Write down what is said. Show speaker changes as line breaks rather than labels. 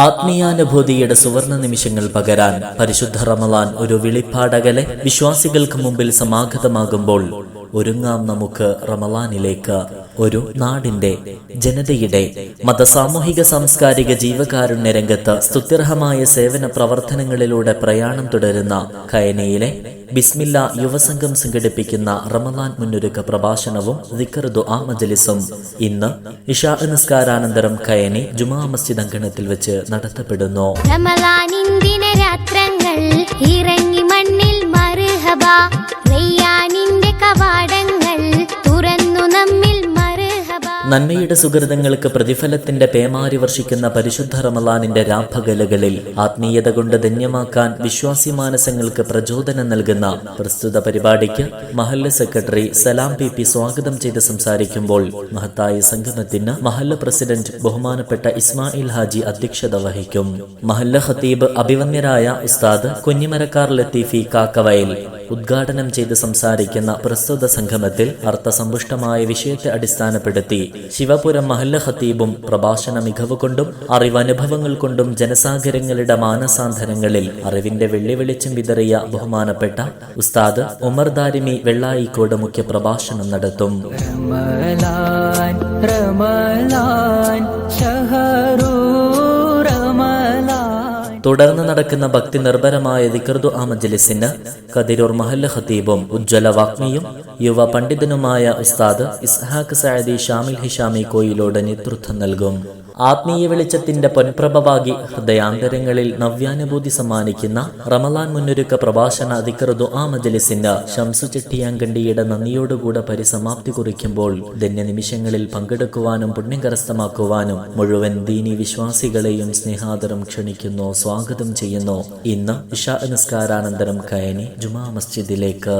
ആത്മീയാനുഭൂതിയുടെ സുവർണ നിമിഷങ്ങൾ പകരാൻ പരിശുദ്ധ റമളാൻ ഒരു വിളിപ്പാടകലെ വിശ്വാസികൾക്ക് മുമ്പിൽ സമാഗതമാകുമ്പോൾ ഒരുങ്ങാം നമുക്ക് റമളാനിലേക്ക്. ഒരു നാടിന്റെ, ജനതയുടെ മതസാമൂഹിക സാംസ്കാരിക ജീവകാരുണ്യ രംഗത്ത് സ്തുത്യർഹമായ സേവന പ്രവർത്തനങ്ങളിലൂടെ പ്രയാണം തുടരുന്ന കയനയിലെ ബിസ്മില്ല യുവസംഘം സംഘടിപ്പിക്കുന്ന റമളാൻ മുന്നൊരുക്ക പ്രഭാഷണവും ദിക്ർ ദുആ മജ്ലിസും ഇന്ന് ഇശാ നിസ്കാരാനന്തരം കയനി ജുമാ മസ്ജിദ് അങ്കണത്തിൽ വെച്ച് നടത്തപ്പെടുന്നു.
റമളാനിന്റെ രാത്രങ്ങൾ ഇറങ്ങി മണ്ണിൽ മർഹബ, റയ്യാനിന്റെ കവാടങ്ങൾ തുറന്നു നമ്മിൽ മർഹബ.
നന്മയുടെ സുഹൃതങ്ങൾക്ക് പ്രതിഫലത്തിന്റെ പേമാരി വർഷിക്കുന്ന പരിശുദ്ധ റമളാനിന്റെ രാപ്പകലുകളിൽ ആത്മീയത കൊണ്ട് ധന്യമാക്കാൻ വിശ്വാസി മാനസങ്ങൾക്ക് പ്രചോദനം നൽകുന്ന പ്രസ്തുത പരിപാടിക്ക് മഹല്ല് സെക്രട്ടറി സലാം പി സ്വാഗതം ചെയ്ത് സംസാരിക്കുമ്പോൾ മഹത്തായ സംഗമത്തിന് മഹല്ല് പ്രസിഡന്റ് ബഹുമാനപ്പെട്ട ഇസ്മായിൽ ഹാജി അധ്യക്ഷത വഹിക്കും. മഹല്ല് ഖത്തീബ് അഭിവന്യരായ ഉസ്താദ് കുഞ്ഞിമരക്കാർ ലത്തീഫി കാക്കവയൽ ഉദ്ഘാടനം ചെയ്ത് സംസാരിക്കുന്ന പ്രസ്തുത സംഗമത്തിൽ അർത്ഥസമ്പുഷ്ടമായ വിഷയത്തെ അടിസ്ഥാനപ്പെടുത്തി ശിവപുരം മഹല്ല് ഖത്തീബും പ്രഭാഷണ മികവ് കൊണ്ടും അറിവനുഭവങ്ങൾ കൊണ്ടും ജനസാഗരങ്ങളുടെ മാനസാന്തരങ്ങളിൽ അറിവിന്റെ വെള്ളിവെളിച്ചം വിതറിയ ബഹുമാനപ്പെട്ട ഉസ്താദ് ഉമർ ദാരിമി വെള്ളായിക്കോട് മുഖ്യ പ്രഭാഷണം നടത്തും. തുടർന്ന് നടക്കുന്ന ഭക്തി നിർഭരമായ ദിക്ർ ദുആ മജ്ലിസിന് കതിരൂർ മഹല്ല് ഖത്തീബും ഉജ്ജ്വല വാഗ്മിയും യുവ പണ്ഡിതനുമായ ഉസ്താദ് ഇസ്ഹാഖ് സഅദി ഷാമിൽ ഹിഷാമി കോയിലോട് നേതൃത്വം നൽകും. ആത്മീയ വെളിച്ചത്തിന്റെ പൊൻപ്രഭവാകി ഹൃദയാന്തരങ്ങളിൽ നവ്യാനുഭൂതി സമ്മാനിക്കുന്ന റമളാൻ മുന്നൊരുക്ക പ്രഭാഷണ ദിക്ർ ദുആ മജ്ലിസിന് ഷംസു ചെട്ടിയാങ്കണ്ടിയുടെ നന്ദിയോടുകൂടെ പരിസമാപ്തി കുറിക്കുമ്പോൾ ധന്യ നിമിഷങ്ങളിൽ പങ്കെടുക്കുവാനും പുണ്യം കരസ്ഥമാക്കുവാനും മുഴുവൻ ദീനി വിശ്വാസികളെയും സ്നേഹാദരം ക്ഷണിക്കുന്നു, സ്വാഗതം ചെയ്യുന്നു. ഇന്ന് ഇശാ നിസ്കാരാനന്തരം കയനി ജുമാ മസ്ജിദിലേക്ക്.